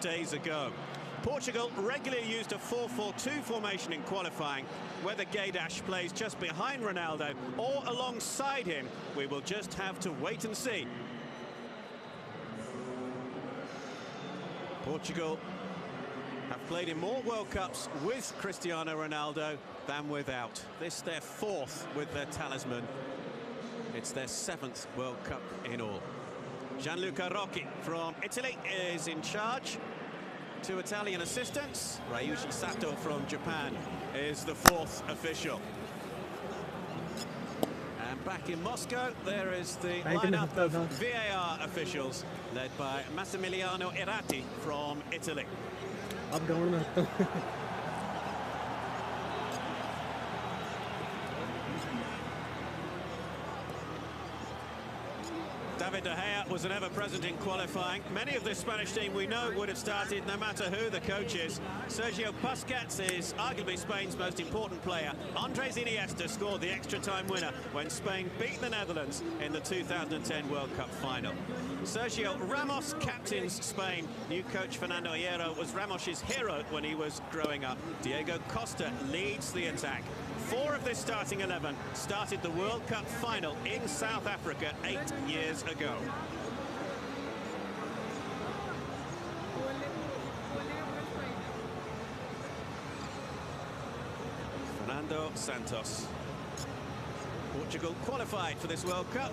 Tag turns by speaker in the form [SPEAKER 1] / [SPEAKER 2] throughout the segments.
[SPEAKER 1] days ago. Portugal regularly used a 4-4-2 formation in qualifying. Whether Guedes plays just behind Ronaldo or alongside him, we will just have to wait and see. Portugal have played in more World Cups with Cristiano Ronaldo than without. This their 4th with their talisman. It's their 7th World Cup in all. Gianluca Rocchi from Italy is in charge. 2 Italian assistants. Ryuji Sato from Japan is the 4th official. And back in Moscow, there is the lineup of VAR officials, led by Massimiliano Irrati from Italy. David De Gea was an ever-present in qualifying. Many of this Spanish team we know would have started no matter who the coach is. Sergio Busquets is arguably Spain's most important player. Andres Iniesta scored the extra-time winner when Spain beat the Netherlands in the 2010 World Cup final. Sergio Ramos captains Spain. New coach Fernando Hierro was Ramos's hero when he was growing up. Diego Costa leads the attack. 4 of this starting 11 started the World Cup final in South Africa 8 years ago. Fernando Santos. Portugal qualified for this World Cup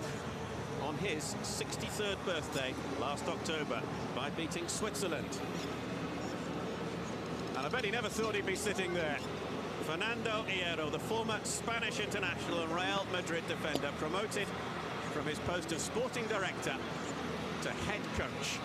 [SPEAKER 1] on his 63rd birthday last October by beating Switzerland. And I bet he never thought he'd be sitting there. Fernando Hierro, the former Spanish international and Real Madrid defender, promoted from his post of sporting director to head coach.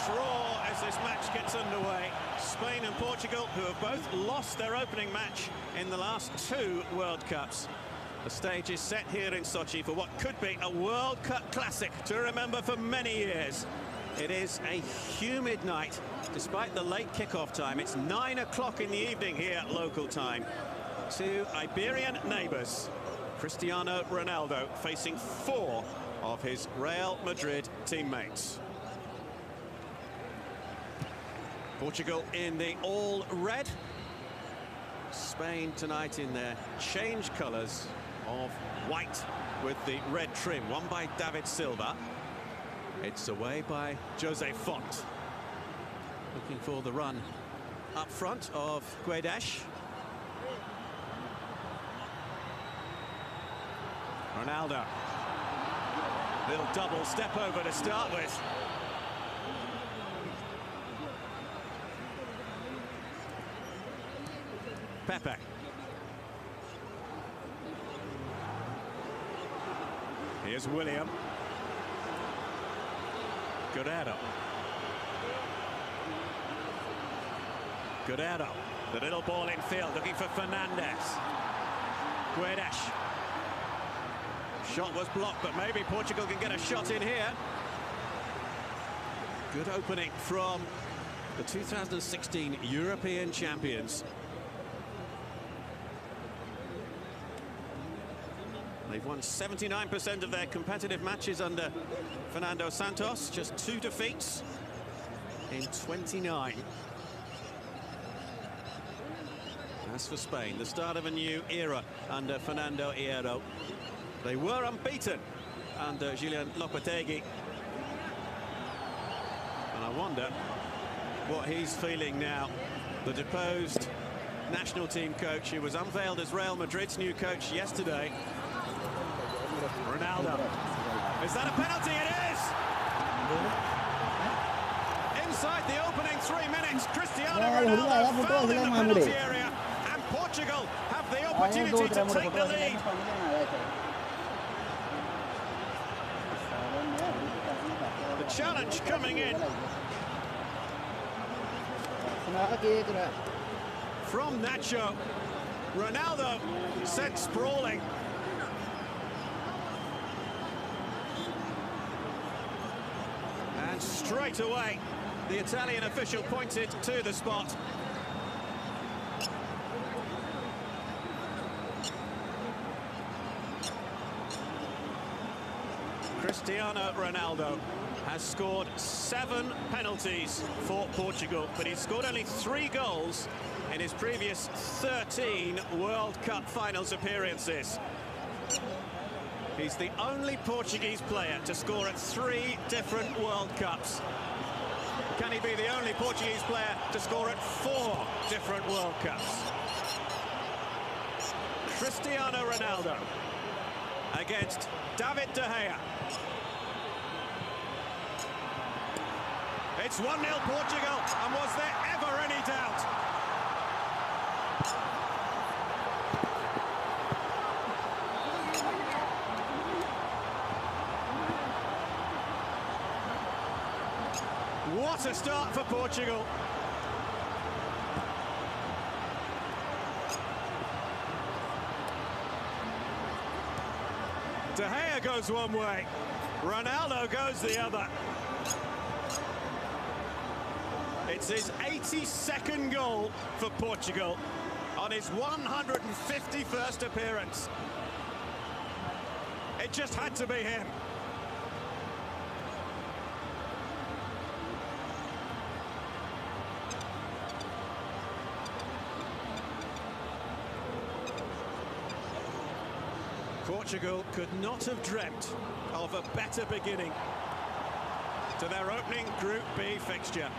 [SPEAKER 1] Draw as this match gets underway. Spain and Portugal, who have both lost their opening match in the last 2 World Cups. The stage is set here in Sochi for what could be a World Cup classic to remember for many years. It is a humid night, despite the late kickoff time. It's 9 o'clock in the evening here, local time. 2 Iberian neighbours. Cristiano Ronaldo facing 4 of his Real Madrid teammates. Portugal in the all red. Spain tonight in their change colours of white with the red trim, won by David Silva. It's away by Jose Font. Looking for the run up front of Guedes. Ronaldo. Little double step over to start with. Pepe. Here's William. Guerrero. Guerrero. The little ball in field, looking for Fernandez. Guedes. Shot was blocked, but maybe Portugal can get a shot in here. Good opening from the 2016 European champions. They've won 79% of their competitive matches under Fernando Santos, just 2 defeats in 29. As for Spain, the start of a new era under Fernando Hierro. They were unbeaten under Julian Lopetegui. And I wonder what he's feeling now. The deposed national team coach, who was unveiled as Real Madrid's new coach yesterday. Ronaldo. Is that a penalty? It is! Inside the opening 3 minutes, Cristiano Ronaldo fouled in the penalty area, and Portugal have the opportunity to take the lead. The challenge coming in From Nacho, Ronaldo sent sprawling. And straight away, the Italian official pointed to the spot. Cristiano Ronaldo has scored 7 penalties for Portugal, but he's scored only 3 goals in his previous 13 World Cup finals appearances. He's the only Portuguese player to score at 3 different World Cups. Can he be the only Portuguese player to score at 4 different World Cups? Cristiano Ronaldo against David De Gea. It's 1-0 Portugal, and was there ever any doubt? What a start for Portugal. De Gea goes one way, Ronaldo goes the other. It's his 82nd goal for Portugal on his 151st appearance. It just had to be him. Portugal could not have dreamt of a better beginning to their opening Group B fixture.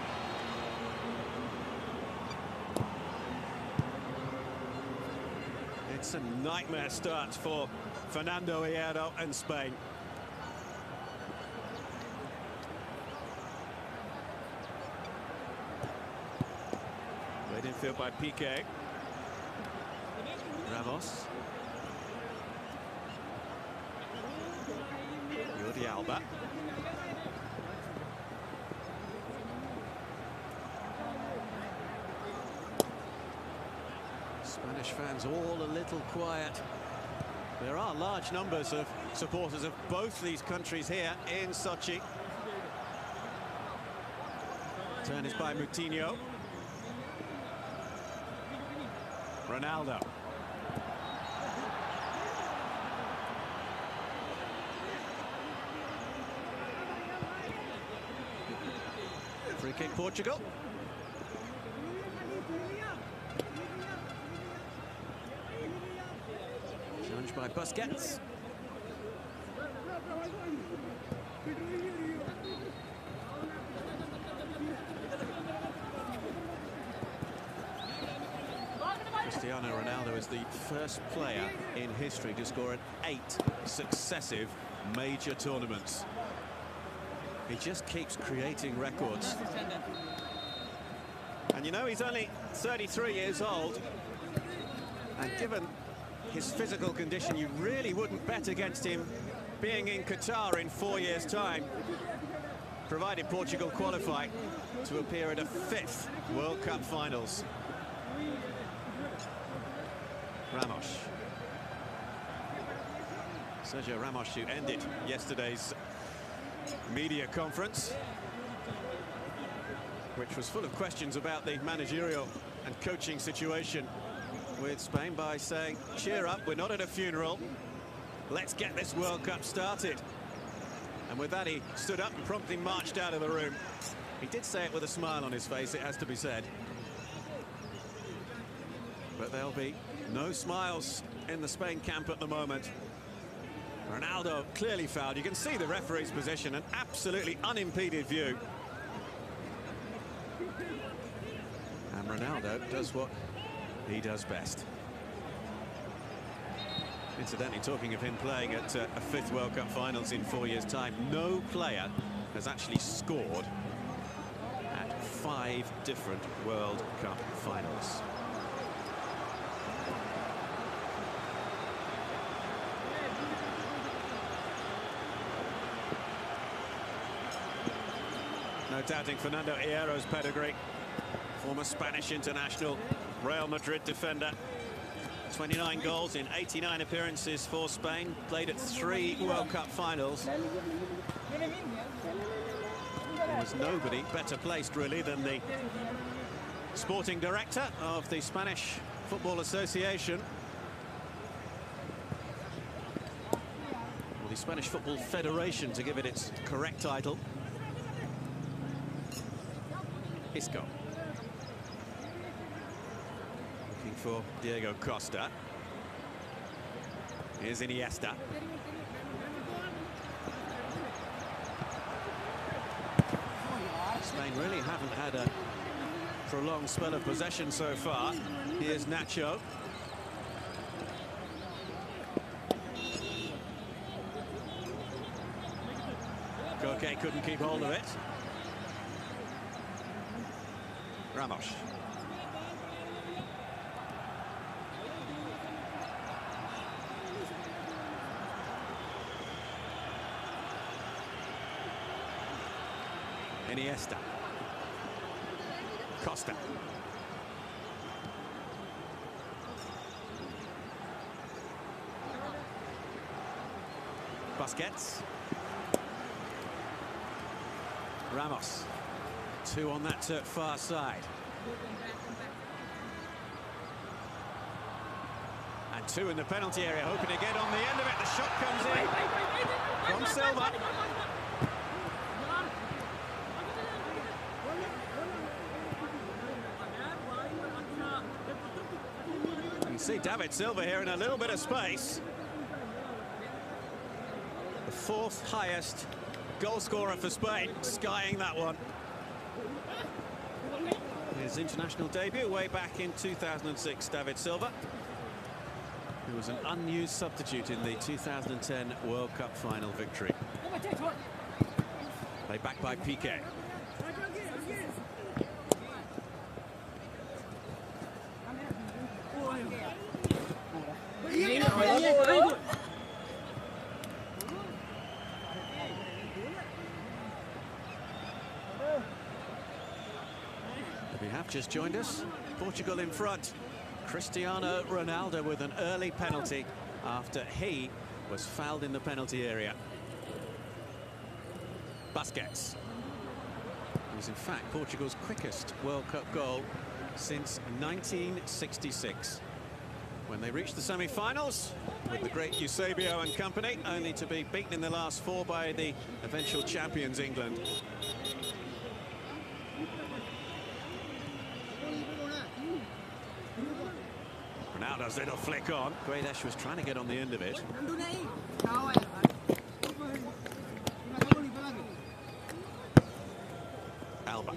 [SPEAKER 1] It's a nightmare start for Fernando Hierro and Spain. Played in field by Piqué. Ramos. Jordi Alba. Spanish fans all a little quiet. There are large numbers of supporters of both these countries here in Sochi. Turn is by Moutinho. Ronaldo. Free kick Portugal. Challenged by Busquets. Cristiano Ronaldo is the first player in history to score in 8 successive major tournaments. He just keeps creating records. And you know, he's only 33 years old. And given his physical condition, you really wouldn't bet against him being in Qatar in 4 years' time, provided Portugal qualify to appear at a 5th World Cup finals. Ramos. Sergio Ramos, who ended yesterday's media conference, which was full of questions about the managerial and coaching situation with Spain, by saying, cheer up, we're not at a funeral, let's get this World Cup started. And with that, he stood up and promptly marched out of the room. He did say it with a smile on his face, it has to be said. But there'll be no smiles in the Spain camp at the moment. Ronaldo clearly fouled. You can see the referee's position, an absolutely unimpeded view. And Ronaldo does what he does best. Incidentally, talking of him playing at a 5th World Cup finals in 4 years' time, no player has actually scored at 5 different World Cup finals. No doubting Fernando Hierro's pedigree. Former Spanish international, Real Madrid defender. 29 goals in 89 appearances for Spain. Played at 3 World Cup finals. There was nobody better placed, really, than the sporting director of the Spanish Football Association. Or the Spanish Football Federation, to give it its correct title. Isco. Looking for Diego Costa. Here's Iniesta. Spain really haven't had a prolonged spell of possession so far. Here's Nacho. Koke couldn't keep hold of it. Ramos. Iniesta. Costa. Busquets. Ramos. 2 on that far side. And 2 in the penalty area, hoping to get on the end of it. The shot comes in from Silva. You see David Silva here in a little bit of space. The 4th highest goal scorer for Spain, skying that one. His international debut way back in 2006, David Silva, who was an unused substitute in the 2010 World Cup final victory. Played back by Piqué. If you have just joined us, Portugal in front. Cristiano Ronaldo with an early penalty after he was fouled in the penalty area. Busquets. It was in fact Portugal's quickest World Cup goal since 1966, when they reached the semi-finals with the great Eusebio and company, only to be beaten in the last 4 by the eventual champions England. Ronaldo's little flick on. Guedes was trying to get on the end of it. Alba.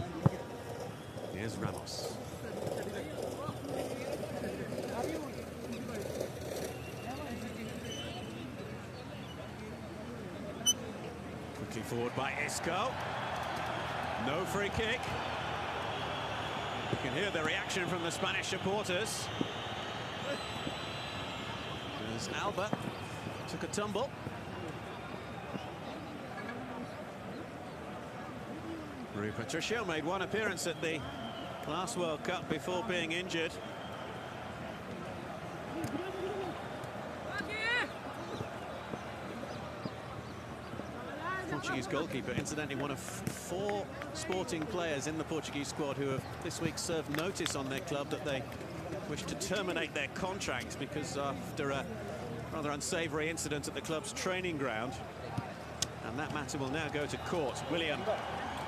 [SPEAKER 1] Here's Ramos. Quickly forward by Isco. No free kick. You can hear the reaction from the Spanish supporters. There's Alba. Took a tumble. Rui Patricio made 1 appearance at the last World Cup before being injured. Portuguese goalkeeper, incidentally one of 4 Sporting players in the Portuguese squad who have this week served notice on their club that they wish to terminate their contracts because after a rather unsavoury incident at the club's training ground. And that matter will now go to court. William,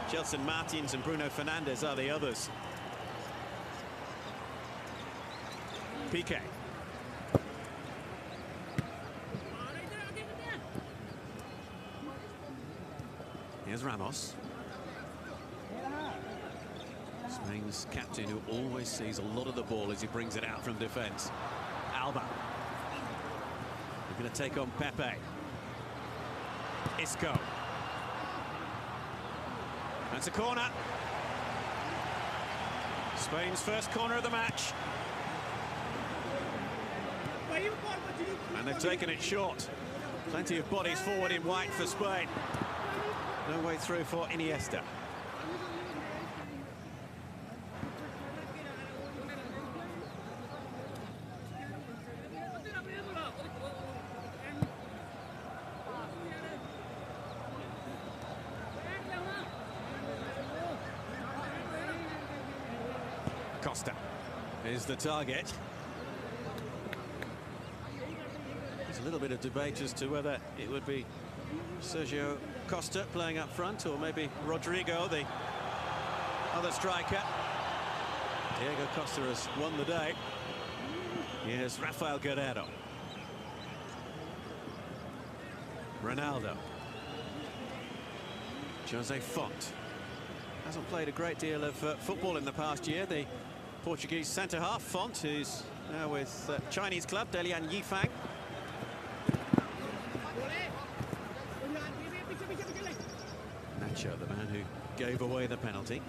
[SPEAKER 1] Gelson Martins and Bruno Fernandes are the others. Piqué. Here's Ramos. Spain's captain, who always sees a lot of the ball as he brings it out from defence. Alba. They're going to take on Pepe. Isco. That's a corner. Spain's first corner of the match. And they've taken it short. Plenty of bodies forward in white for Spain. No way through for Iniesta. Costa is the target. There's a little bit of debate as to whether it would be Sergio Costa playing up front or maybe Rodrigo, the other striker. Diego Costa has won the day. Here's Rafael Guerreiro. Ronaldo. Jose Font hasn't played a great deal of football in the past year. The Portuguese centre-half, Font, who's now with Chinese club Dalian Yifang. Nacho, the man who gave away the penalty.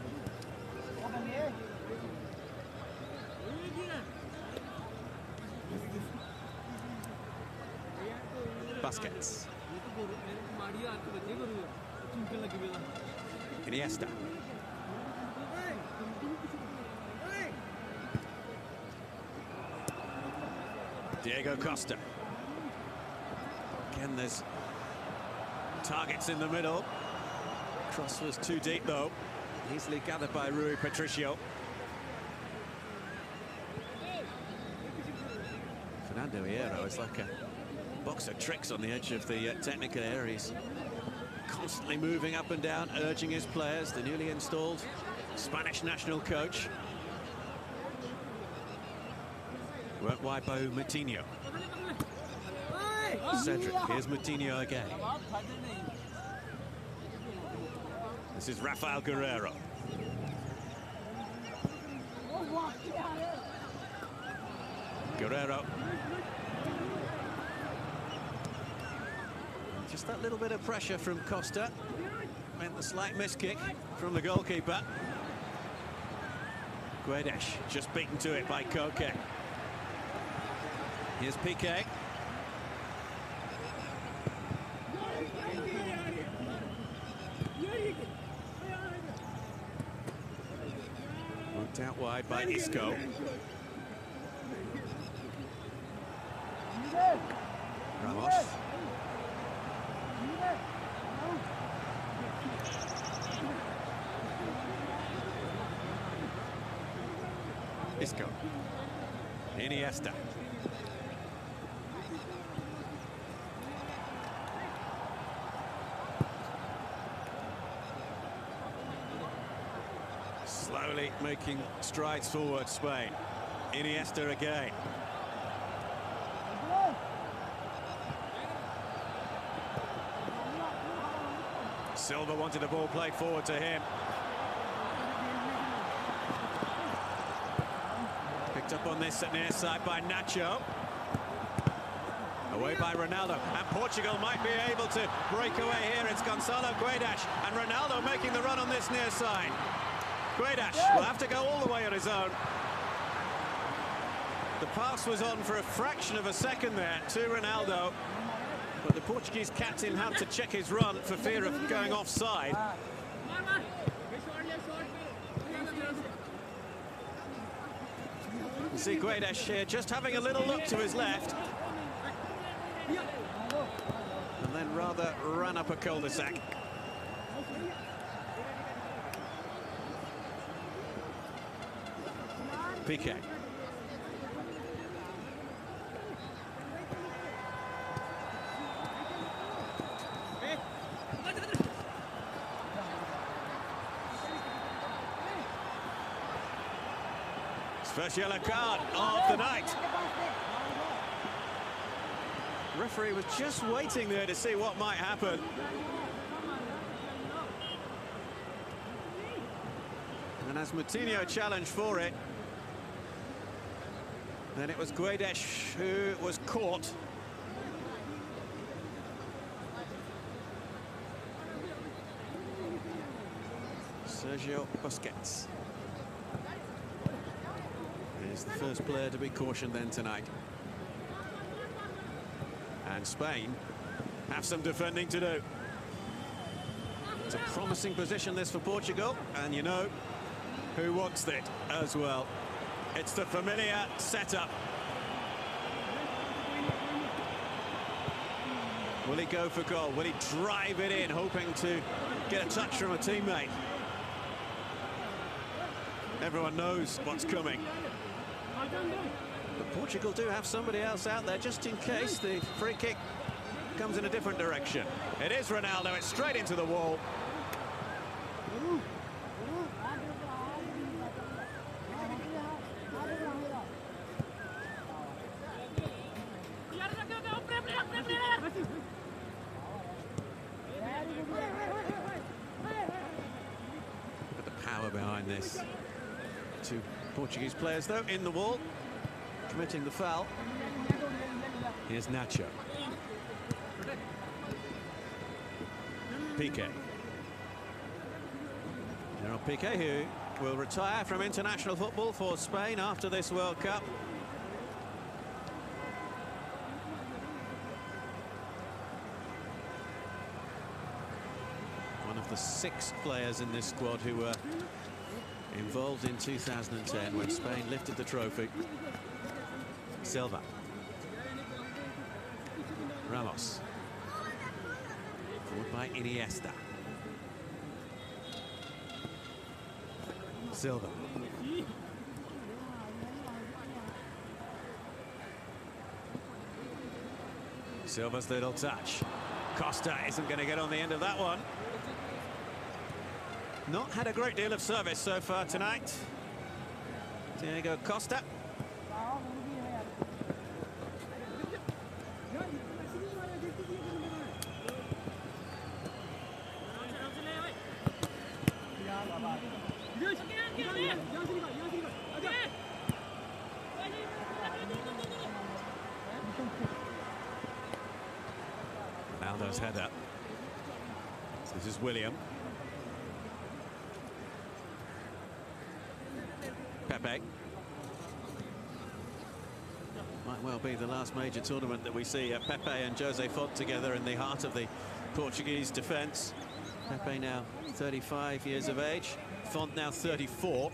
[SPEAKER 1] Busquets. Iniesta. Diego Costa. Again, there's targets in the middle. Cross was too deep, though. Easily gathered by Rui Patricio. Fernando Hierro is like a box of tricks on the edge of the technical area. He's constantly moving up and down, urging his players. The newly installed Spanish national coach. Worked wide by Moutinho. Cedric, here's Moutinho again. This is Rafael Guerreiro. Guerreiro. Just that little bit of pressure from Costa meant the slight miss kick from the goalkeeper. Guedes just beaten to it by Koke. Here's Piqué. Worked out wide by Isco. Ramos. Isco. Iniesta. Slowly making strides forward, Spain. Iniesta again. Silva wanted the ball played forward to him. Picked up on this at near side by Nacho. Away by Ronaldo, and Portugal might be able to break away here. It's Gonçalo Guedes, and Ronaldo making the run on this near side. Guedes will have to go all the way on his own. The pass was on for a fraction of a second there to Ronaldo, but the Portuguese captain had to check his run for fear of going offside. You see Guedes here just having a little look to his left, and then rather ran up a cul-de-sac. Piqué. First yellow card of the night. The referee was just waiting there to see what might happen. And as Moutinho challenged for it, then it was Guedes who was caught. Sergio Busquets is the first player to be cautioned then tonight. And Spain have some defending to do. It's a promising position this for Portugal, and you know who wants it as well. It's the familiar setup. Will he go for goal? Will he drive it in, hoping to get a touch from a teammate? Everyone knows what's coming. But Portugal do have somebody else out there just in case the free kick comes in a different direction. It is Ronaldo, it's straight into the wall. But the power behind this. Two Portuguese players, though, in the wall, committing the foul. Here's Nacho. Piqué. Gerard Piqué, who will retire from international football for Spain after this World Cup. One of the 6 players in this squad who were involved in 2010 when Spain lifted the trophy. Silva. Ramos. Forward by Iniesta. Silva. Silva's little touch. Costa isn't going to get on the end of that one. Not had a great deal of service so far tonight. Diego Costa. Ronaldo's header. This is William. Pepe. Might well be the last major tournament that we see Pepe and Jose Font together in the heart of the Portuguese defence. Pepe now 35 years of age, Font now 34.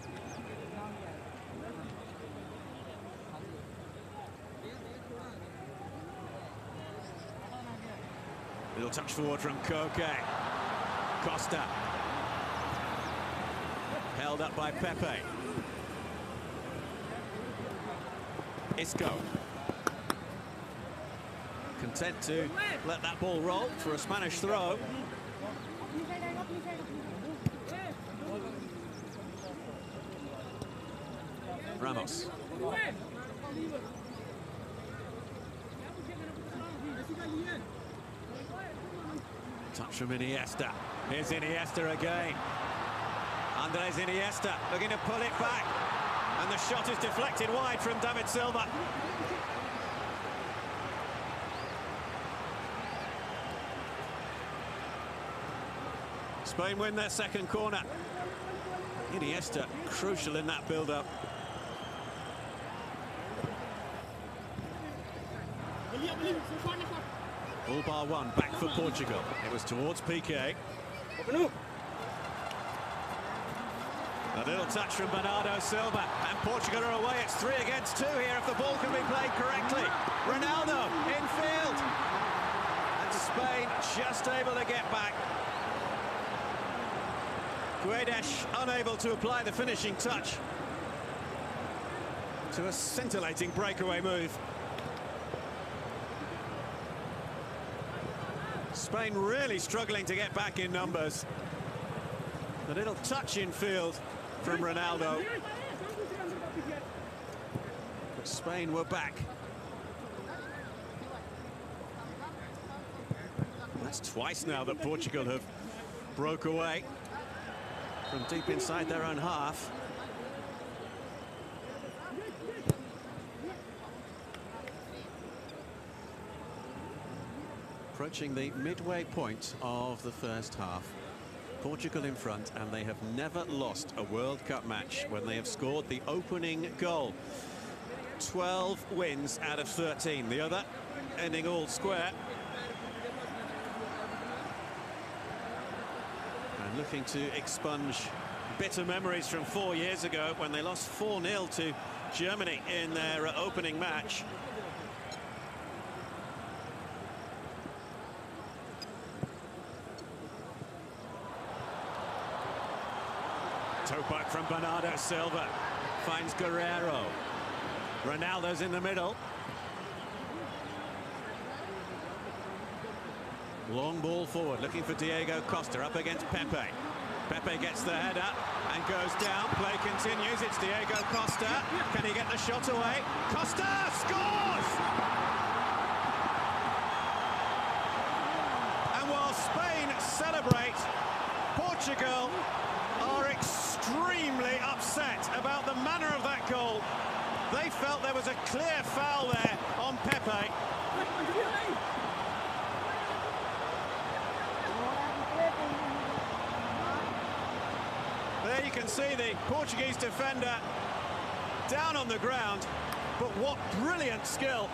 [SPEAKER 1] Little touch forward from Koke. Costa. Held up by Pepe. Isco. Content to let that ball roll for a Spanish throw. Ramos. Touch from Iniesta. Here's Iniesta again. Andres Iniesta looking to pull it back. And the shot is deflected wide from David Silva. Spain win their second corner. Iniesta crucial in that build-up. All bar one, back for Portugal. It was towards Piqué. A little touch from Bernardo Silva, and Portugal are away. It's 3 against 2 here if the ball can be played correctly. Ronaldo in field, and Spain just able to get back. Guedes unable to apply the finishing touch to a scintillating breakaway move. Spain really struggling to get back in numbers. A little touch in field from Ronaldo. But Spain were back. That's twice now that Portugal have broke away from deep inside their own half. Approaching the midway point of the first half. Portugal in front, and they have never lost a World Cup match when they have scored the opening goal. 12 wins out of 13. The other ending all square. And looking to expunge bitter memories from 4 years ago when they lost 4-0 to Germany in their opening match. Toe poke from Bernardo Silva. Finds Guerrero. Ronaldo's in the middle. Long ball forward, looking for Diego Costa up against Pepe. Pepe gets the header and goes down. Play continues. It's Diego Costa. Can he get the shot away? Costa scores! And while Spain celebrate, Portugal are extremely upset about the manner of that goal. They felt there was a clear foul there on Pepe. There you can see the Portuguese defender down on the ground, but what brilliant skill.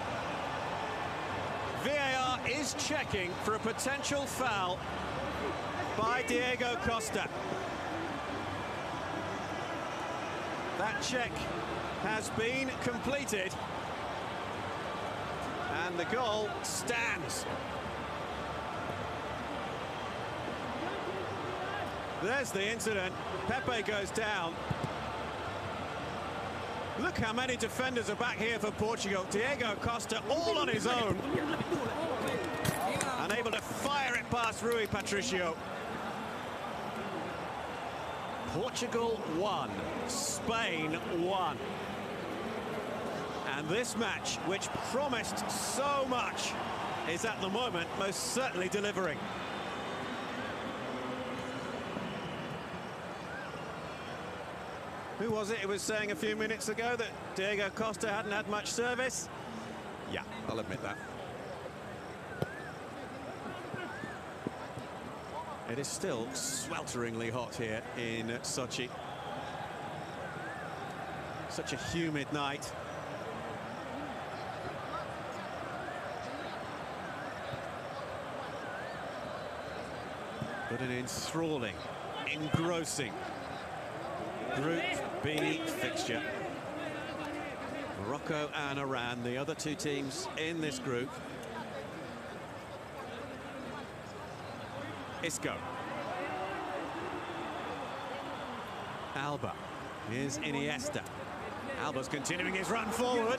[SPEAKER 1] VAR is checking for a potential foul by Diego Costa. That check has been completed and the goal stands. There's the incident. Pepe goes down. Look how many defenders are back here for Portugal. Diego Costa all on his own. Unable to fire it past Rui Patricio. Portugal 1, Spain 1. And this match, which promised so much, is at the moment most certainly delivering. Who was it who was saying a few minutes ago that Diego Costa hadn't had much service? Yeah, I'll admit that. It is still swelteringly hot here in Sochi. Such a humid night. But an enthralling, engrossing Group B fixture. Morocco and Iran, the other two teams in this group. Isco. Alba. Here's Iniesta. Alba's continuing his run forward.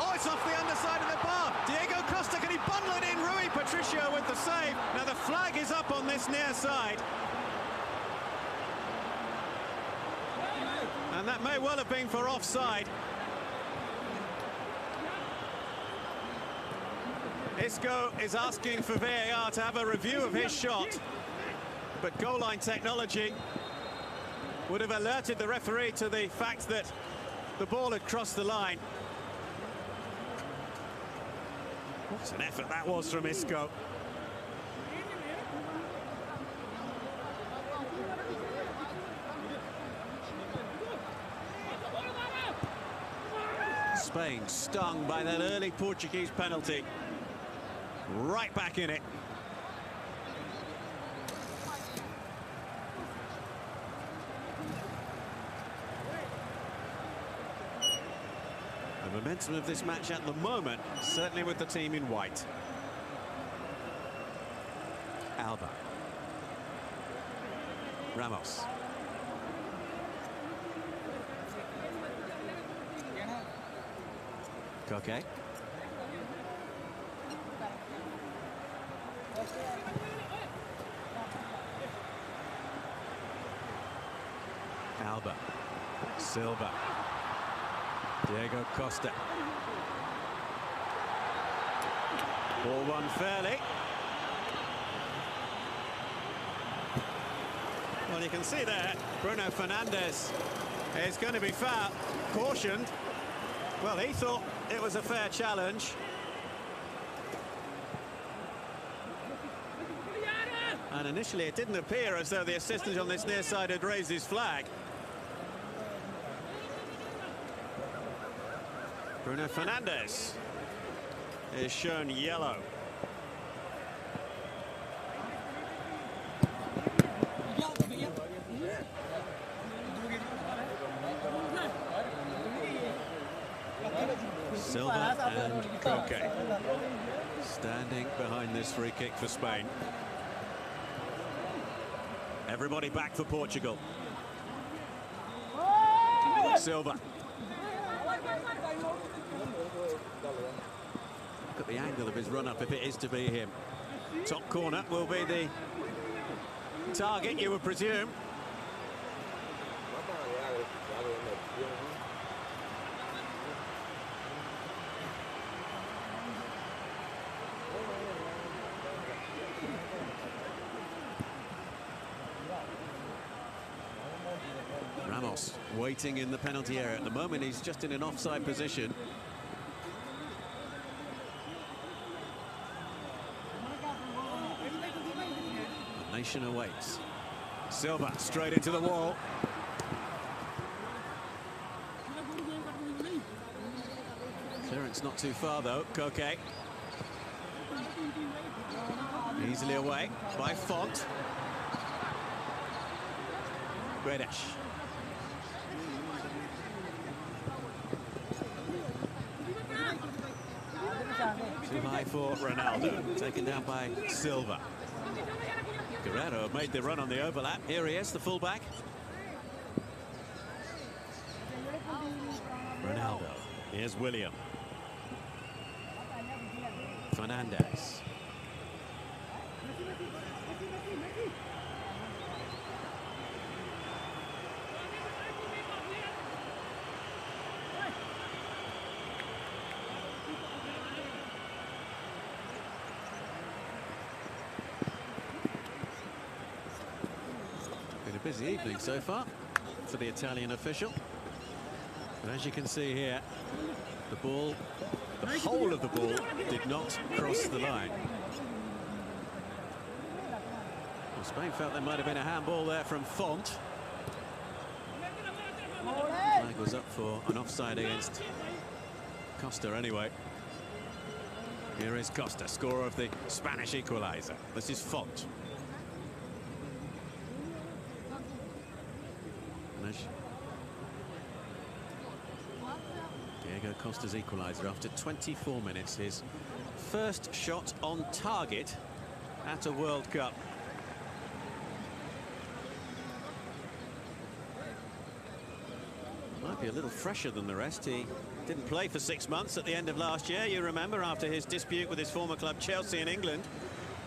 [SPEAKER 1] Oh, it's off the underside of the bar. Diego Costa, can he bundle it in? Rui Patricio with the save. Now the flag is up on this near side. And that may well have been for offside. Isco is asking for VAR to have a review of his shot, but goal line technology would have alerted the referee to the fact that the ball had crossed the line. What an effort that was from Isco. Spain stung by that early Portuguese penalty. Right back in it. The momentum of this match at the moment, certainly with the team in white. Alba. Ramos. Koke. Alba. Silva. Diego Costa. Ball won fairly. Well, you can see there, Bruno Fernandes is going to be cautioned. Well, he thought it was a fair challenge. And initially it didn't appear as though the assistant on this near side had raised his flag. Bruno Fernandes is shown yellow. Silva and Koke standing behind this free kick for Spain. Everybody back for Portugal. Silva. Look at the angle of his run-up if it is to be him. Top corner will be the target, you would presume. Ramos waiting in the penalty area. At the moment, he's just in an offside position. The nation awaits. Silva straight into the wall. Clearance not too far, though. Koke. Easily away by Font. Guedes. Too high for Ronaldo. Taken down by Silva. Guerrero made the run on the overlap. Here he is, the fullback. Ronaldo. Here's William. Fernandez. Been a busy evening so far for the Italian official. But as you can see here, the ball, the whole of the ball, did not cross the line. Well, Spain felt there might have been a handball there from Font. Flag was up for an offside against Costa anyway. Here is Costa, scorer of the Spanish equaliser. This is Font. Diego Costa's equaliser after 24 minutes. His first shot on target at a World Cup. Might be a little fresher than the rest. He didn't play for 6 months at the end of last year, you remember, after his dispute with his former club Chelsea in England,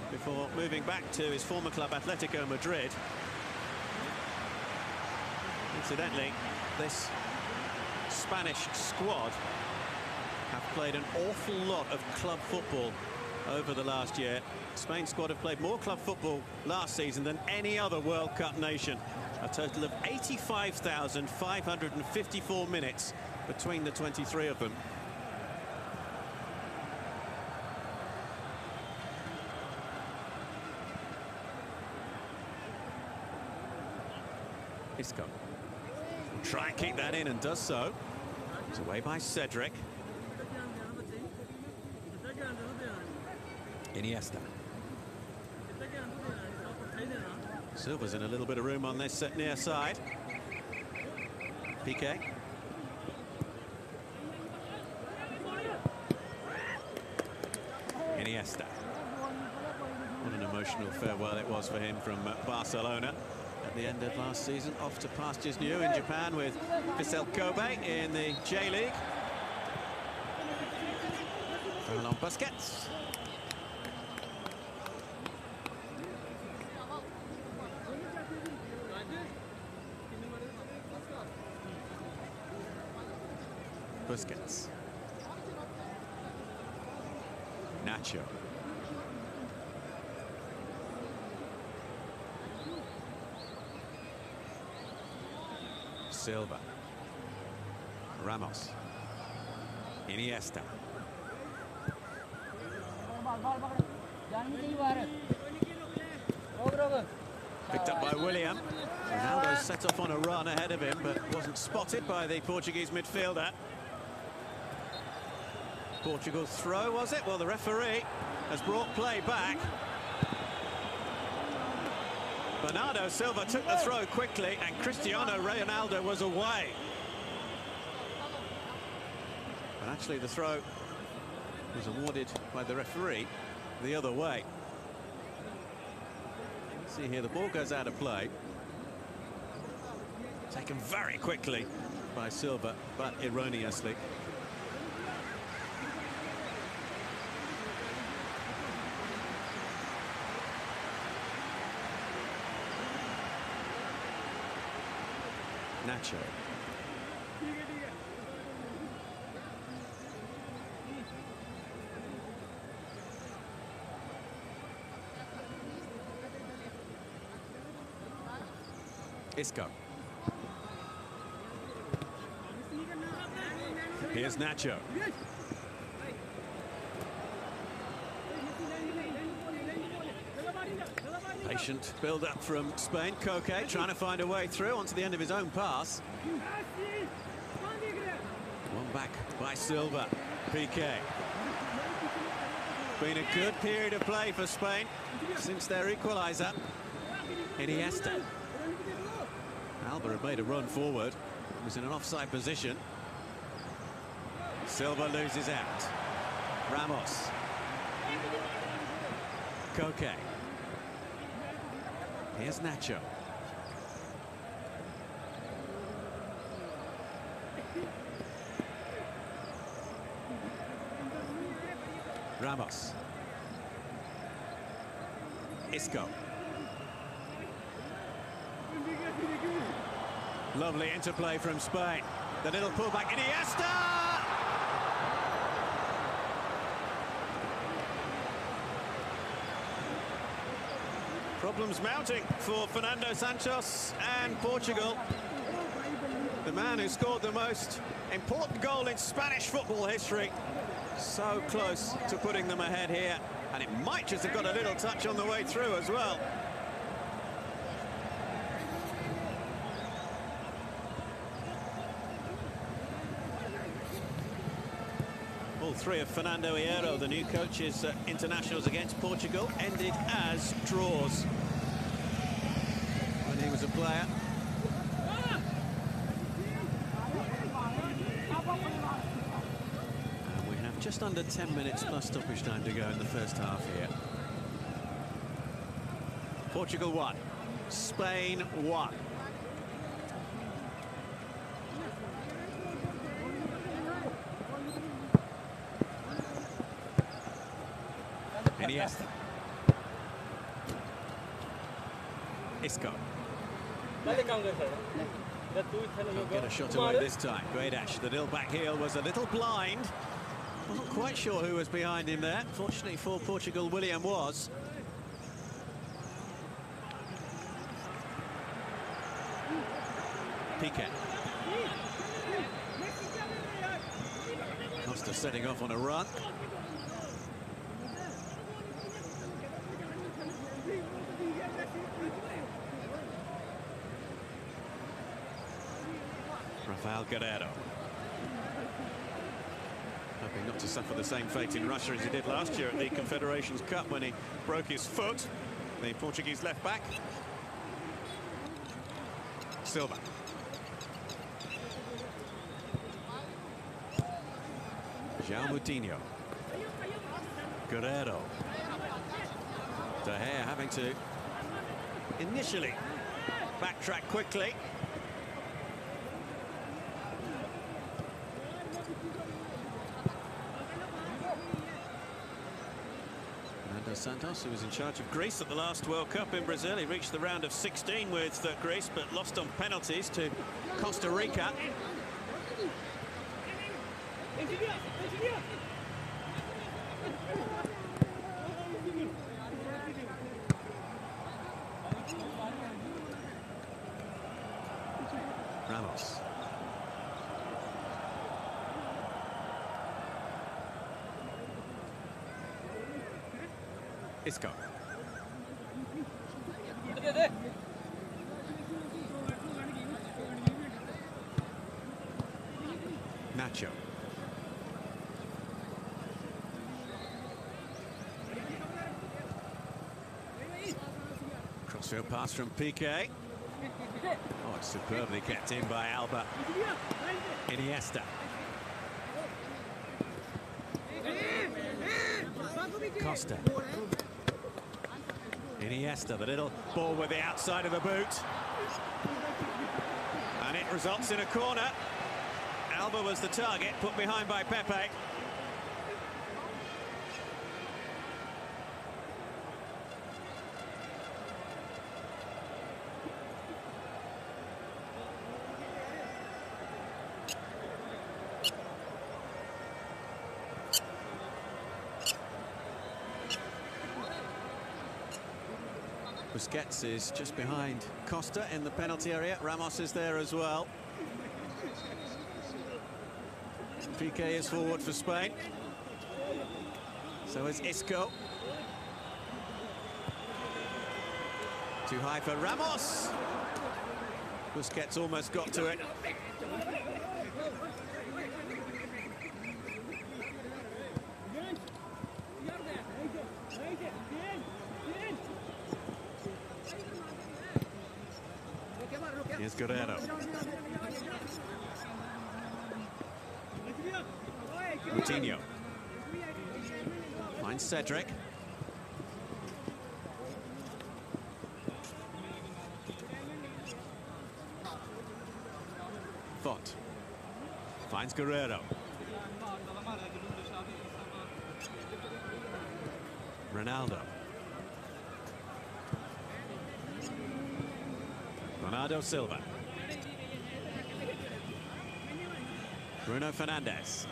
[SPEAKER 1] before moving back to his former club Atletico Madrid. Incidentally, this Spanish squad have played an awful lot of club football over the last year. Spain's squad have played more club football last season than any other World Cup nation. A total of 85,554 minutes between the 23 of them. Isco will try and keep that in and does so. It's away by Cedric. Iniesta. Silva's in a little bit of room on this near side. Piqué. Iniesta. What an emotional farewell it was for him from Barcelona at the end of last season. Off to pastures new in Japan with Vissel Kobe in the J-League. Ferland Busquets. Busquets. Nacho. Silva. Ramos. Iniesta. Picked up by William. Ronaldo set off on a run ahead of him, but wasn't spotted by the Portuguese midfielder. Portugal's throw, was it? Well, the referee has brought play back. Bernardo Silva took the throw quickly, and Cristiano Ronaldo was away. But actually, the throw was awarded by the referee the other way. See here, the ball goes out of play. Taken very quickly by Silva, but erroneously. Nacho. Isco. Here's Nacho. Patient build-up from Spain. Koke trying to find a way through onto the end of his own pass. One back by Silva. Piqué. Been a good period of play for Spain since their equaliser. Iniesta. Alba had made a run forward. Was in an offside position. Silva loses out. Ramos. Koke. Here's Nacho. Ramos. Isco. Lovely interplay from Spain. The little pullback. Iniesta! Problems mounting for Fernando Santos and Portugal. The man who scored the most important goal in Spanish football history. So close to putting them ahead here. And it might just have got a little touch on the way through as well. All three of Fernando Hierro, the new coach's internationals against Portugal, ended as draws when he was a player. And we have just under 10 minutes plus stoppage time to go in the first half here. Portugal 1, Spain 1. Iniesta. Isco. Can't get a shot away this time. Guedes, the nil back heel, was a little blind. Wasn't quite sure who was behind him there. Fortunately for Portugal, William was. Piqué. Costa setting off on a run. Rafael Guerreiro. Hoping not to suffer the same fate in Russia as he did last year at the Confederations Cup when he broke his foot. The Portuguese left back. Silva. João Moutinho. Guerreiro. De Gea having to initially backtrack quickly. Santos, who was in charge of Greece at the last World Cup in Brazil. He reached the round of 16 with Greece, but lost on penalties to Costa Rica. Ramos. Isco. Nacho. Crossfield pass from Piqué. Oh, it's superbly kept in by Alba. Iniesta. Costa. Iniesta, the little ball with the outside of the boot. And it results in a corner. Alba was the target, put behind by Pepe. Busquets is just behind Costa in the penalty area. Ramos is there as well. Piqué is forward for Spain. So is Isco. Too high for Ramos. Busquets almost got to it. Here's Guerrero. Coutinho. Finds Cedric. Font. Finds Guerrero. Ronaldo. Bernardo Silva. Bruno Fernandes.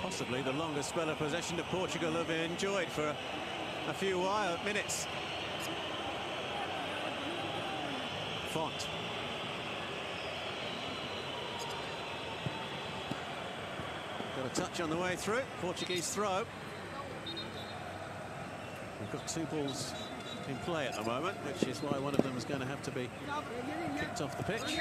[SPEAKER 1] Possibly the longest spell of possession that Portugal have enjoyed for a few minutes. Font. Got a touch on the way through. Portuguese throw. We've got two balls in play at the moment, which is why one of them is going to have to be kicked off the pitch.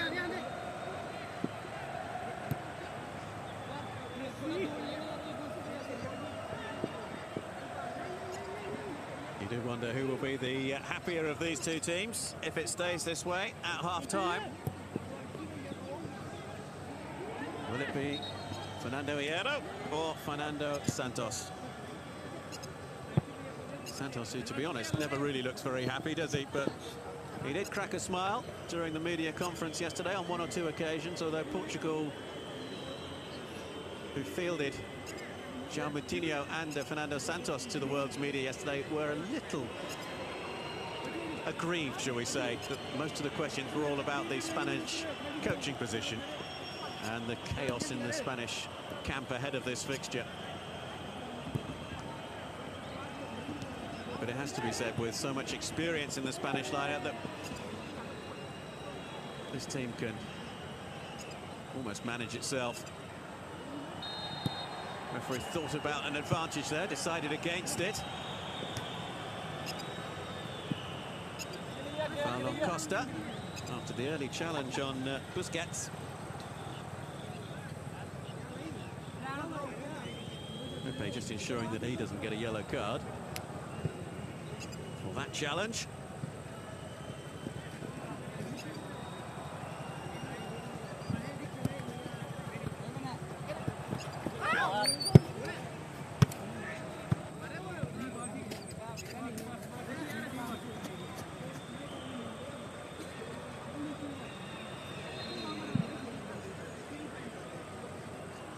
[SPEAKER 1] You do wonder who will be the happier of these two teams if it stays this way at half-time. Will it be Fernando Hierro or Fernando Santos? Santos, who, to be honest, never really looks very happy, does he? But he did crack a smile during the media conference yesterday on one or two occasions, although Portugal, who fielded João Moutinho and Fernando Santos to the world's media yesterday, were a little aggrieved, shall we say, that most of the questions were all about the Spanish coaching position and the chaos in the Spanish camp ahead of this fixture. But it has to be said, with so much experience in the Spanish lineup, that this team can almost manage itself. Referee thought about an advantage there, decided against it. Foul on Costa after the early challenge on Busquets. Pepe just ensuring that he doesn't get a yellow card for that challenge.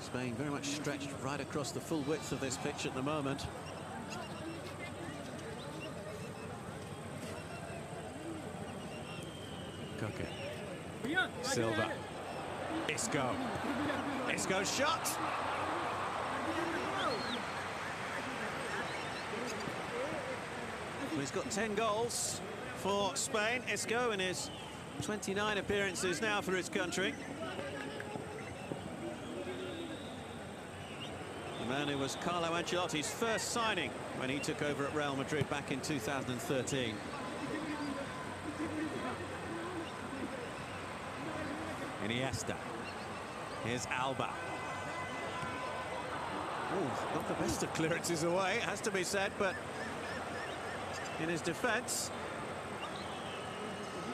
[SPEAKER 1] Spain very much stretched right across the full width of this pitch at the moment. Koke. Silva. Isco. Isco's shot. Well, he's got 10 goals for Spain. Isco in his 29 appearances now for his country. The man who was Carlo Ancelotti's first signing when he took over at Real Madrid back in 2013. Iniesta. Here's Alba. Oh, not the best of clearances away, it has to be said, but in his defence,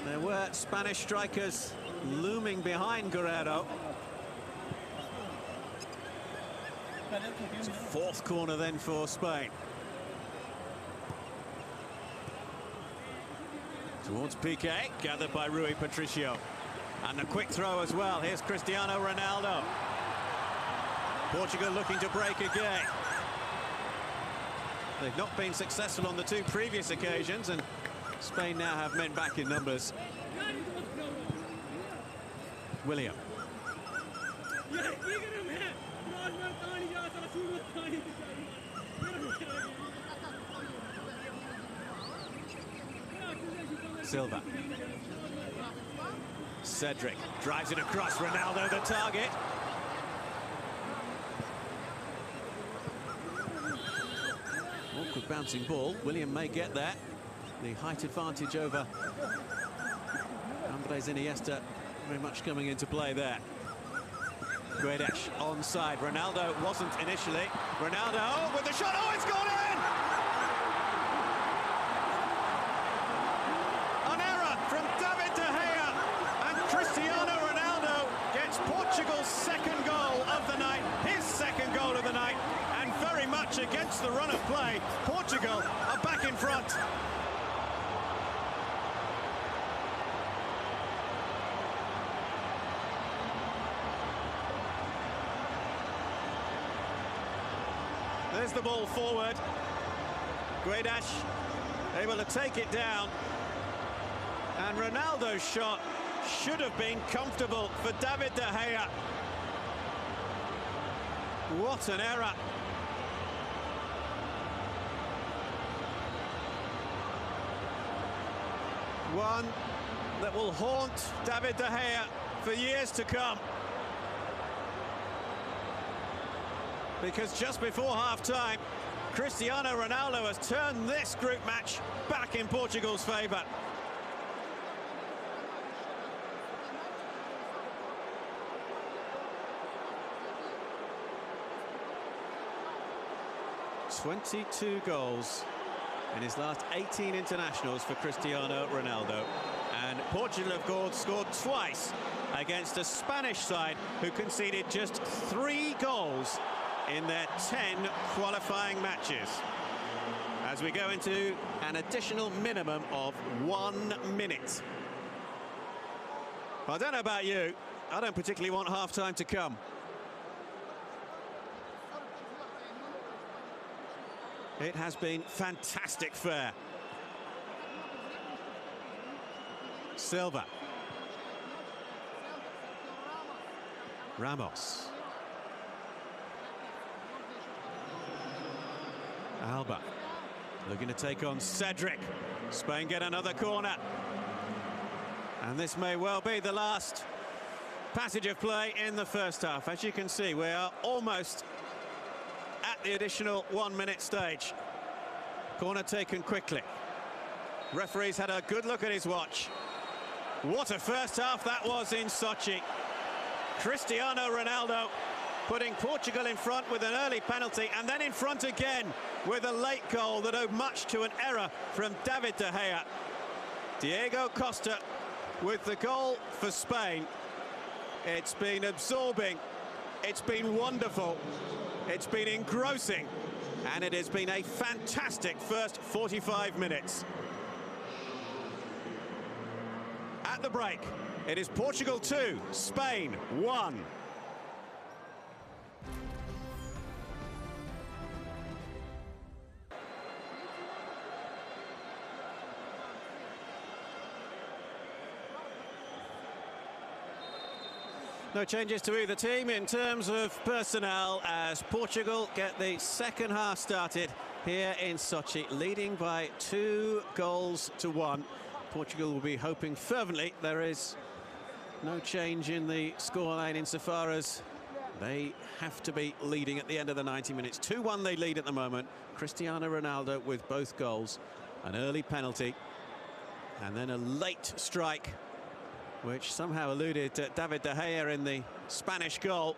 [SPEAKER 1] there were Spanish strikers looming behind Guerrero. It's a fourth corner then for Spain. Towards Piqué, gathered by Rui Patricio. And a quick throw as well. Here's Cristiano Ronaldo. Portugal looking to break again. They've not been successful on the two previous occasions, and Spain now have men back in numbers. William. Silva. Cedric drives it across. Ronaldo the target. Awkward bouncing ball. William may get there. The height advantage over Andres Iniesta very much coming into play there. Guedes onside. Ronaldo wasn't initially. Ronaldo with the shot. Oh, it's gone in! An error from David De Gea, and Cristiano Ronaldo gets Portugal's second goal of the night, his second goal of the night, and very much against the run of play, Portugal are back in front. There's the ball forward. Guedes able to take it down. And Ronaldo's shot should have been comfortable for David De Gea. What an error. One that will haunt David De Gea for years to come. Because just before half-time, Cristiano Ronaldo has turned this group match back in Portugal's favour. "22 goals in his last 18 internationals for Cristiano Ronaldo. And Portugal have scored twice against a Spanish side who conceded just 3 goals in their 10 qualifying matches. As we go into an additional minimum of 1 minute. I don't know about you, I don't particularly want half-time to come. It has been fantastic fare. Silva. Ramos. Alba looking to take on Cedric. Spain get another corner. And this may well be the last passage of play in the first half. As you can see, we are almost at the additional 1 minute stage. Corner taken quickly. Referee's had a good look at his watch. What a first half that was in Sochi. Cristiano Ronaldo putting Portugal in front with an early penalty, and then in front again with a late goal that owed much to an error from David De Gea. Diego Costa with the goal for Spain. It's been absorbing, it's been wonderful, it's been engrossing, and it has been a fantastic first 45 minutes. At the break, it is Portugal 2, Spain 1. No changes to either team in terms of personnel as Portugal get the second half started here in Sochi, leading by 2 goals to 1. Portugal will be hoping fervently there is no change in the scoreline insofar as they have to be leading at the end of the 90 minutes. 2-1 they lead at the moment. Cristiano Ronaldo with both goals, an early penalty, and then a late strike which somehow eluded David De Gea in the Spanish goal.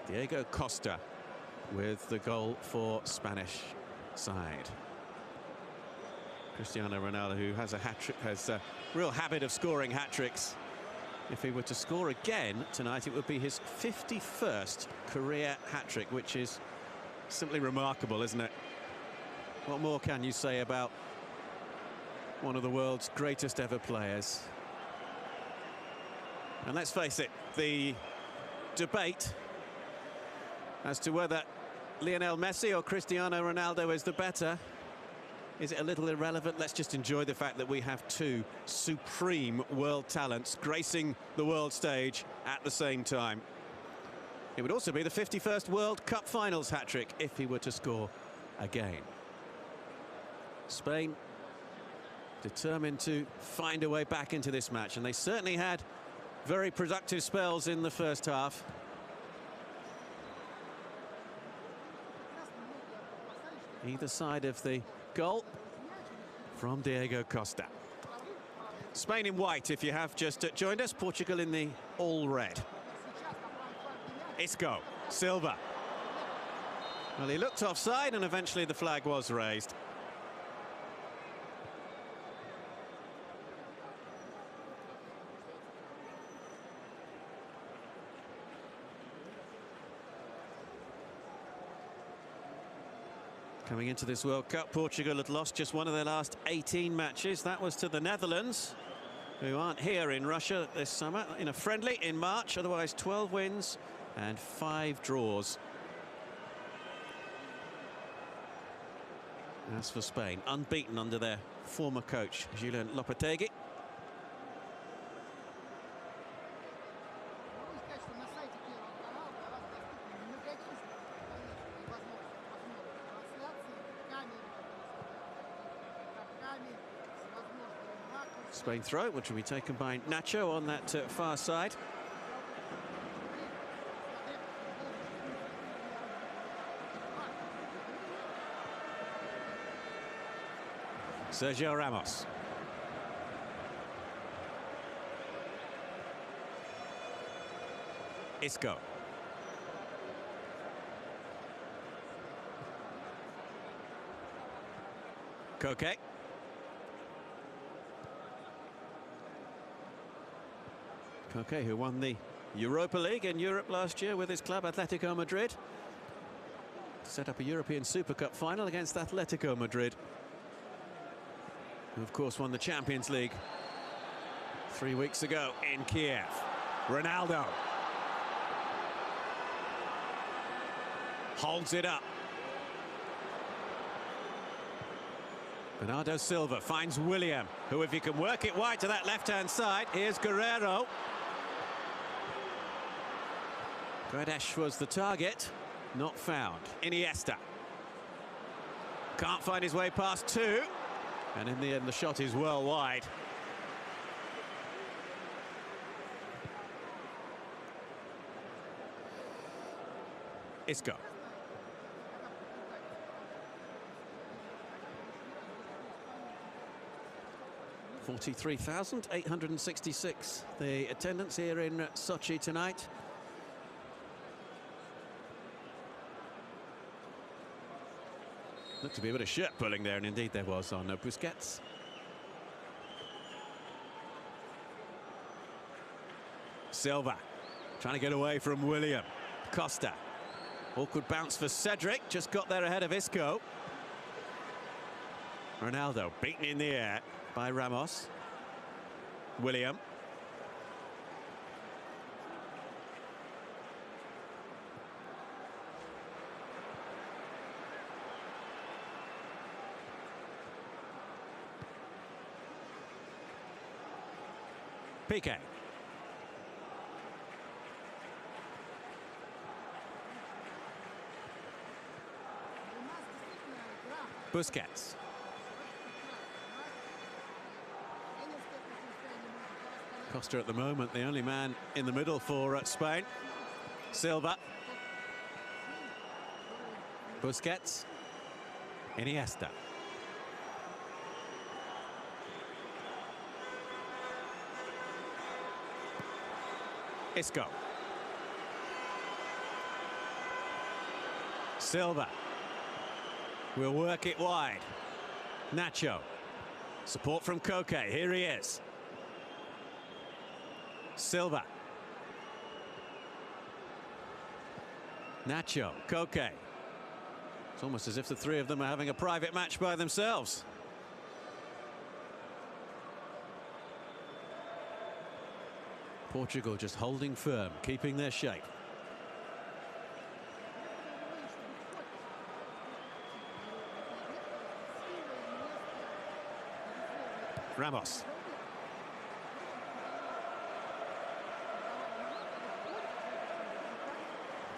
[SPEAKER 1] Diego Costa with the goal for Spanish side. Cristiano Ronaldo, who has a hat-trick, has a real habit of scoring hat-tricks. If he were to score again tonight, it would be his 51st career hat-trick, which is simply remarkable, isn't it? What more can you say about one of the world's greatest ever players. And let's face it, the debate as to whether Lionel Messi or Cristiano Ronaldo is the better, is it a little irrelevant? Let's just enjoy the fact that we have two supreme world talents gracing the world stage at the same time. It would also be the 51st World Cup Finals hat-trick if he were to score again. Spain determined to find a way back into this match, and they certainly had very productive spells in the first half. Either side of the goal from Diego Costa. Spain in white, if you have just joined us. Portugal in the all red. Isco, Silva. Well, he looked offside and eventually the flag was raised. Coming into this World Cup, Portugal had lost just one of their last 18 matches. That was to the Netherlands, who aren't here in Russia this summer, in a friendly in March. Otherwise 12 wins and 5 draws. As for Spain, unbeaten under their former coach, Julen Lopetegui. Spain throw, which will be taken by Nacho on that far side. Sergio Ramos. Isco. Koke. Koke, who won the Europa League in Europe last year with his club Atletico Madrid. Set up a European Super Cup final against Atletico Madrid, who of course won the Champions League 3 weeks ago in Kiev. Ronaldo holds it up. Bernardo Silva finds William, who, if he can work it wide to that left-hand side, here's Guerrero. Guedes was the target, not found. Iniesta can't find his way past two, and in the end the shot is well wide. Isco. $43,866 the attendance here in Sochi tonight. Looked to be a bit of shirt pulling there, and indeed there was on Busquets. Silva trying to get away from William. Costa. Awkward bounce for Cedric, just got there ahead of Isco. Ronaldo beaten in the air by Ramos. William. Piqué. Busquets. Costa at the moment, the only man in the middle for Spain. Silva. Busquets. Iniesta. Isco. Silva will work it wide. Nacho. Support from Koke. Here he is. Silva. Nacho. Koke. It's almost as if the three of them are having a private match by themselves. Portugal just holding firm, keeping their shape. Ramos.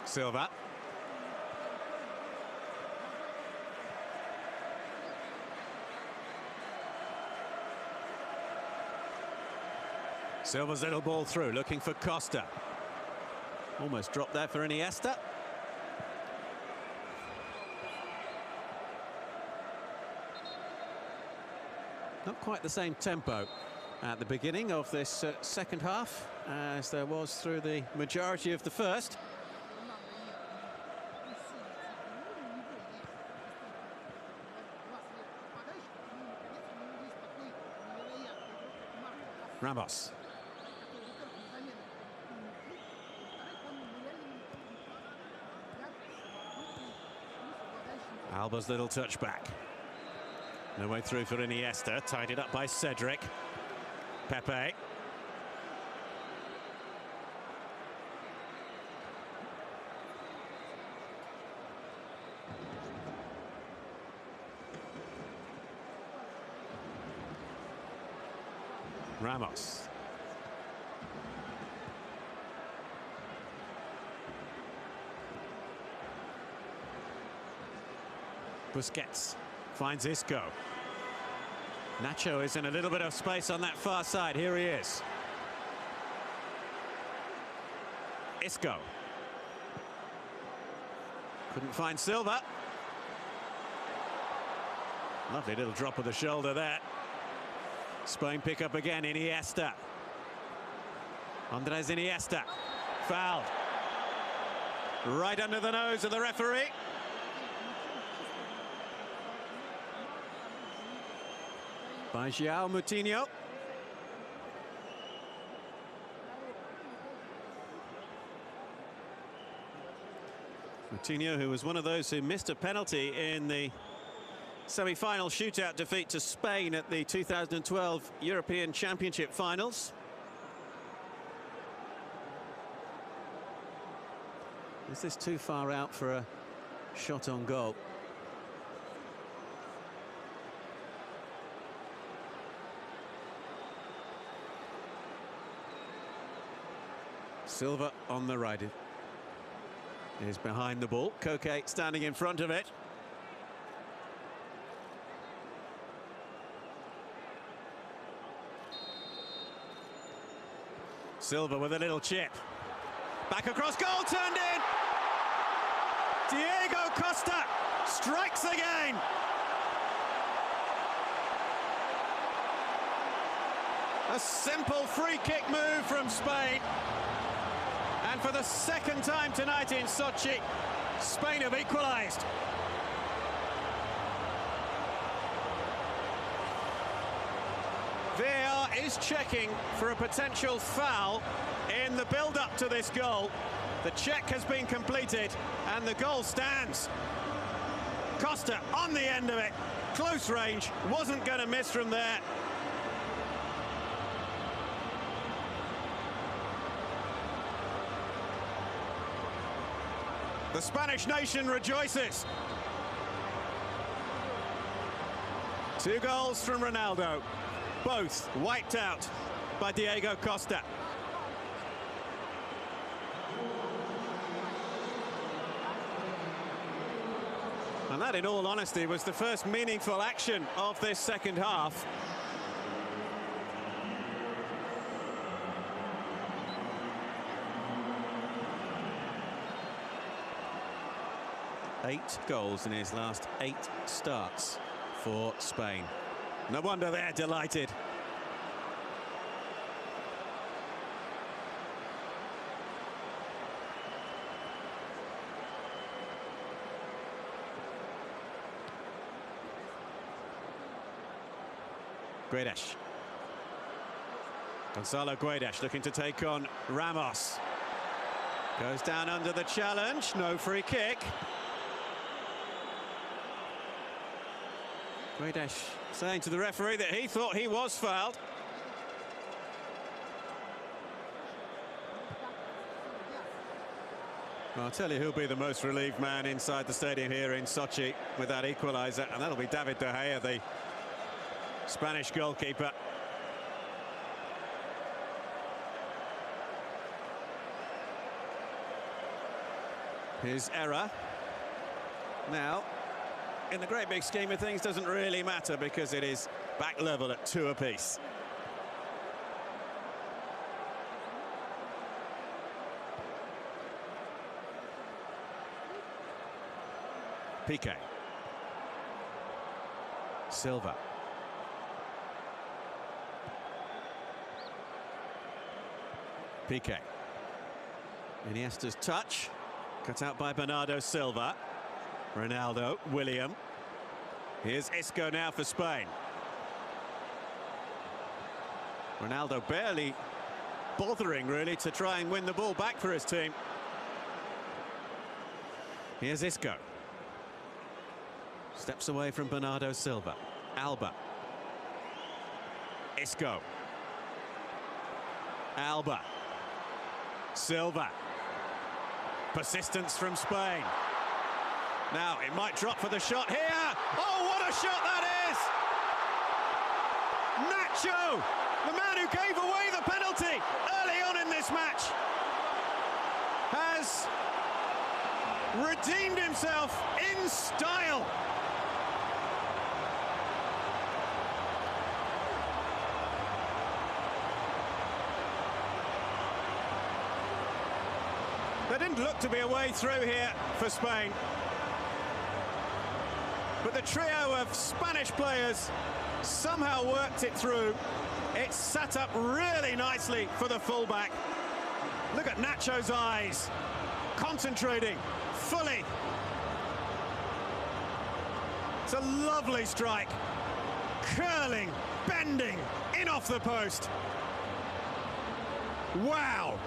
[SPEAKER 1] Silva. Silva's little ball through, looking for Costa. Almost dropped there for Iniesta. Not quite the same tempo at the beginning of this second half as there was through the majority of the first. Ramos. Alba's little touchback. No way through for Iniesta, tied it up by Cedric. Pepe. Ramos. Busquets finds Isco. Nacho is in a little bit of space on that far side. Here he is. Isco. Couldn't find Silva. Lovely little drop of the shoulder there. Spain pick up again. Iniesta. Andres Iniesta. Fouled. Right under the nose of the referee. By João Moutinho. Moutinho, who was one of those who missed a penalty in the semi-final shootout defeat to Spain at the 2012 European Championship finals. Is this too far out for a shot on goal? Silva on the right is behind the ball. Koke standing in front of it. Silva with a little chip. Back across goal, turned in. Diego Costa strikes again. A simple free kick move from Spain. And for the second time tonight in Sochi, Spain have equalised. VAR is checking for a potential foul in the build-up to this goal. The check has been completed and the goal stands. Costa on the end of it, close range, wasn't going to miss from there. The Spanish nation rejoices. 2 goals from Ronaldo, both wiped out by Diego Costa. And that, in all honesty, was the first meaningful action of this second half. Eight goals in his last 8 starts for Spain. No wonder they're delighted. Guedes. Gonzalo Guedes looking to take on Ramos. Goes down under the challenge, no free kick. Guedes saying to the referee that he thought he was fouled. Well, I'll tell you who'll be the most relieved man inside the stadium here in Sochi with that equaliser, and that'll be David De Gea, the Spanish goalkeeper. His error now, in the great big scheme of things, doesn't really matter because it is back level at 2 apiece. Piqué. Silva. Piqué. Iniesta's touch. Cut out by Bernardo Silva. Ronaldo, William. Here's Isco now for Spain. Ronaldo barely bothering, really, to try and win the ball back for his team. Here's Isco. Steps away from Bernardo Silva. Alba. Isco. Alba. Silva. Persistence from Spain. Now it might drop for the shot here. Oh, what a shot that is! Nacho, the man who gave away the penalty early on in this match, has redeemed himself in style. There didn't look to be a way through here for Spain. But the trio of Spanish players somehow worked it through. It sat up really nicely for the fullback. Look at Nacho's eyes, concentrating fully. It's a lovely strike. Curling, bending, in off the post. Wow.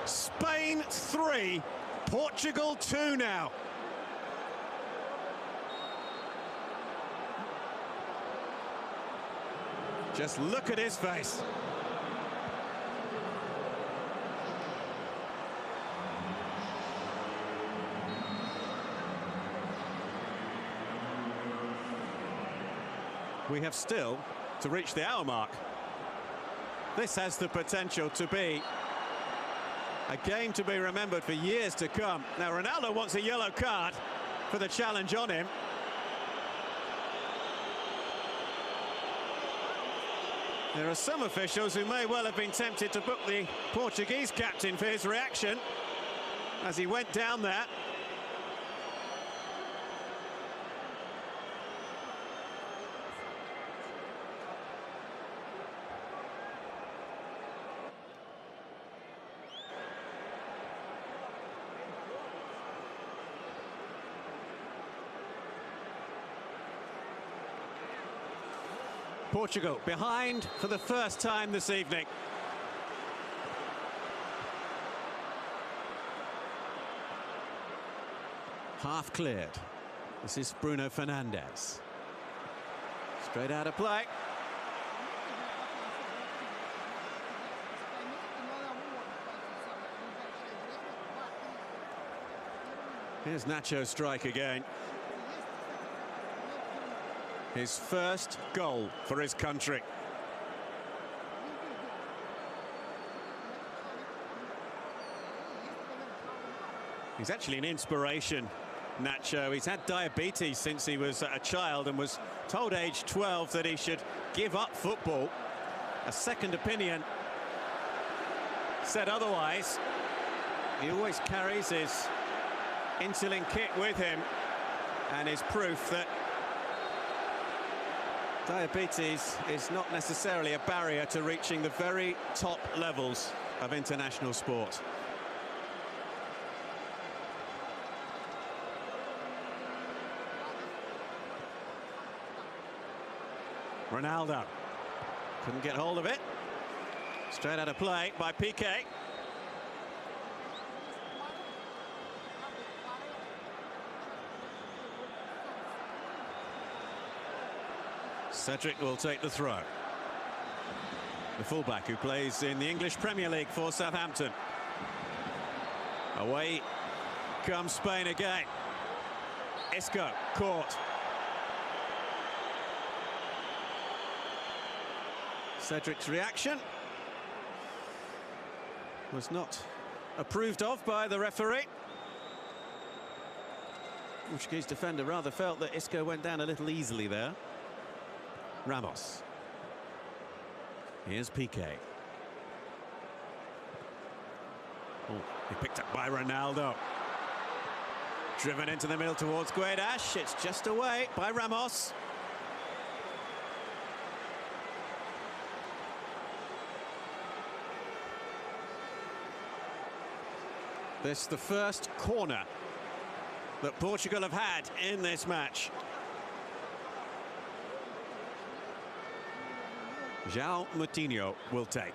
[SPEAKER 1] Spain 3, Portugal 2 now. Just look at his face. We have still to reach the hour mark. This has the potential to be a game to be remembered for years to come. Now, Ronaldo wants a yellow card for the challenge on him. There are some officials who may well have been tempted to book the Portuguese captain for his reaction as he went down there. Portugal behind for the first time this evening. Half cleared. This is Bruno Fernandes. Straight out of play. Here's Nacho's strike again. His first goal for his country. He's actually an inspiration, Nacho. He's had diabetes since he was a child and was told age 12 that he should give up football. A second opinion said otherwise. He always carries his insulin kit with him and is proof that diabetes is not necessarily a barrier to reaching the very top levels of international sport. Ronaldo couldn't get hold of it. Straight out of play by Piqué. Cedric will take the throw. The fullback who plays in the English Premier League for Southampton. Away comes Spain again. Isco caught. Cedric's reaction was not approved of by the referee. Portuguese defender rather felt that Isco went down a little easily there. Ramos. Here's Piqué. Oh, he picked up by Ronaldo. Driven into the middle towards Guedes. It's just away by Ramos. This is the first corner that Portugal have had in this match. João Moutinho will take.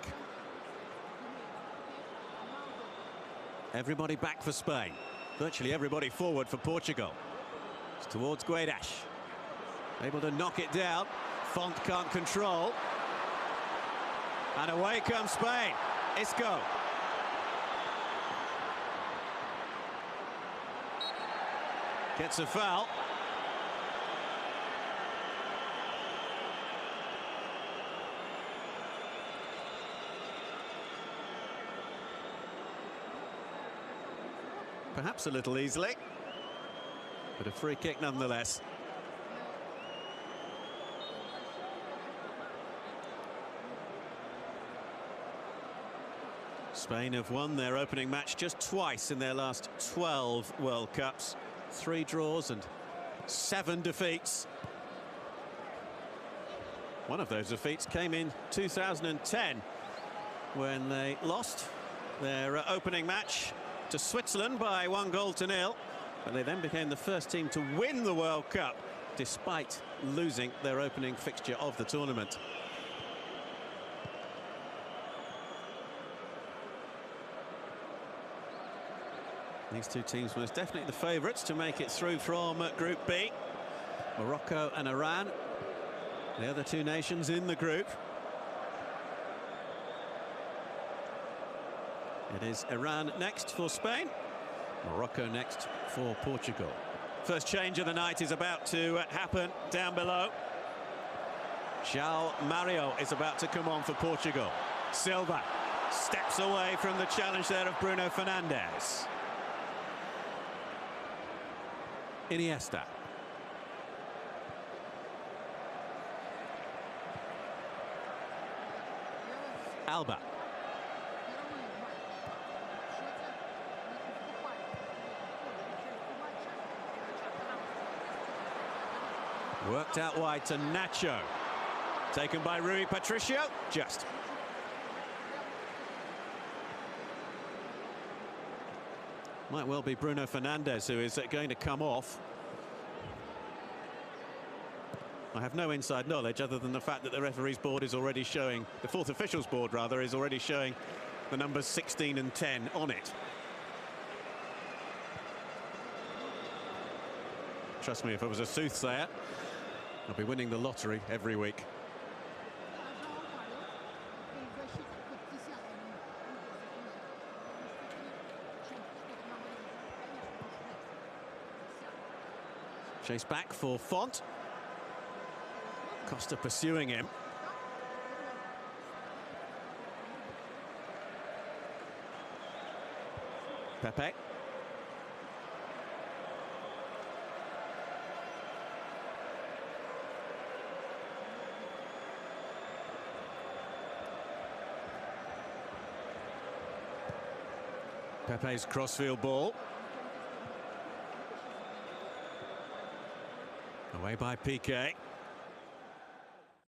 [SPEAKER 1] Everybody back for Spain. Virtually everybody forward for Portugal. It's towards Guedes. Able to knock it down. Font can't control. And away comes Spain. Isco. Gets a foul. Perhaps a little easily, but a free kick nonetheless. Spain have won their opening match just twice in their last 12 World Cups. 3 draws and 7 defeats. One of those defeats came in 2010 when they lost their opening match to Switzerland by 1-0. And they then became the first team to win the World Cup despite losing their opening fixture of the tournament. These two teams were definitely the favourites to make it through from Group B. Morocco and Iran, the other two nations in the group. It is Iran next for Spain, Morocco next for Portugal. First change of the night is about to happen down below. João Mario is about to come on for Portugal. Silva steps away from the challenge there of Bruno Fernandes. Iniesta. Alba. Worked out wide to Nacho. Taken by Rui Patricio. Just. Might well be Bruno Fernandes who is going to come off. I have no inside knowledge other than the fact that the referee's board is already showing, the fourth officials board rather, is already showing the numbers 16 and 10 on it. Trust me, if I was a soothsayer, I'd be winning the lottery every week. Chase back for Font. Costa pursuing him. Pepe. Pepe's crossfield ball. Away by Piqué.